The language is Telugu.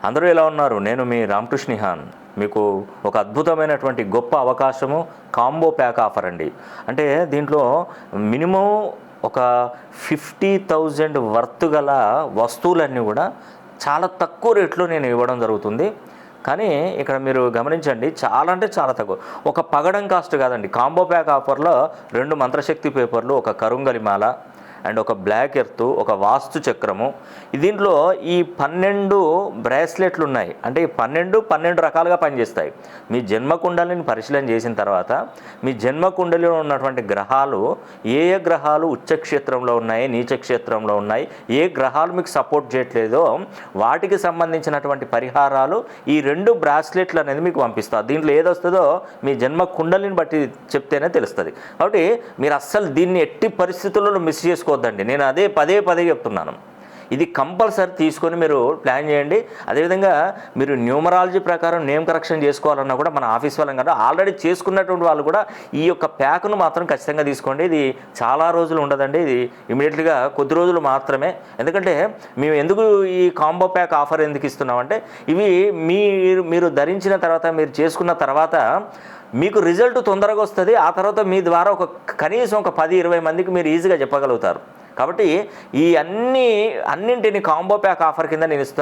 అందరూ ఎలా ఉన్నారు? నేను మీ రామకృష్ణిహాన్. మీకు ఒక అద్భుతమైనటువంటి గొప్ప అవకాశము కాంబో ప్యాక్ ఆఫర్ అండి. అంటే దీంట్లో మినిమం ఒక 50,000 వర్త్ గల వస్తువులన్నీ కూడా చాలా తక్కువ రేట్లో నేను ఇవ్వడం జరుగుతుంది. కానీ ఇక్కడ మీరు గమనించండి, చాలా అంటే చాలా తక్కువ. ఒక పగడం కాస్ట్ కాదండి, కాంబో ప్యాక్ ఆఫర్లో 2 మంత్రశక్తి పేపర్లు, ఒక కరుంగలి మాల అండ్ ఒక బ్లాక్ ఎర్త్, ఒక వాస్తు చక్రము. దీంట్లో ఈ 12 బ్రాస్లెట్లు ఉన్నాయి. అంటే ఈ 12 రకాలుగా పనిచేస్తాయి. మీ జన్మకుండలిని పరిశీలన చేసిన తర్వాత మీ జన్మకుండలిలో ఉన్నటువంటి గ్రహాలు ఏ గ్రహాలు ఉచ్చక్షేత్రంలో ఉన్నాయి, నీచక్షేత్రంలో ఉన్నాయి, ఏ గ్రహాలు మీకు సపోర్ట్ చేయట్లేదో వాటికి సంబంధించినటువంటి పరిహారాలు ఈ 2 బ్రాస్లెట్లు అనేది మీకు పంపిస్తారు. దీంట్లో ఏది వస్తుందో మీ జన్మకుండలిని బట్టి చెప్తేనే తెలుస్తుంది. కాబట్టి మీరు అస్సలు దీన్ని ఎట్టి పరిస్థితుల్లో మిస్ చేసుకోవద్దండి. నేను అదే పదే చెప్తున్నాను. ఇది కంపల్సరీ తీసుకొని మీరు ప్లాన్ చేయండి. అదేవిధంగా మీరు న్యూమరాలజీ ప్రకారం నేమ్ కరెక్షన్ చేసుకోవాలన్నా కూడా మన ఆఫీస్ వాళ్ళం కదా, ఆల్రెడీ చేసుకున్నటువంటి వాళ్ళు కూడా ఈ యొక్క ప్యాక్ను మాత్రం ఖచ్చితంగా తీసుకోండి. ఇది చాలా రోజులు ఉండదండి, ఇది ఇమీడియట్గా కొద్ది రోజులు మాత్రమే. ఎందుకంటే మేము ఎందుకు ఈ కాంబో ప్యాక్ ఆఫర్ ఎందుకు ఇస్తున్నామంటే, ఇవి మీరు ధరించిన తర్వాత, మీరు చేసుకున్న తర్వాత మీకు రిజల్ట్ తొందరగా వస్తుంది. ఆ తర్వాత మీ ద్వారా కనీసం ఒక 10-20 మందికి మీరు ఈజీగా చెప్పగలుగుతారు. కాబట్టి ఈ అన్నింటిని కాంబో ప్యాక్ ఆఫర్ కింద నేను ఇస్తున్నాను.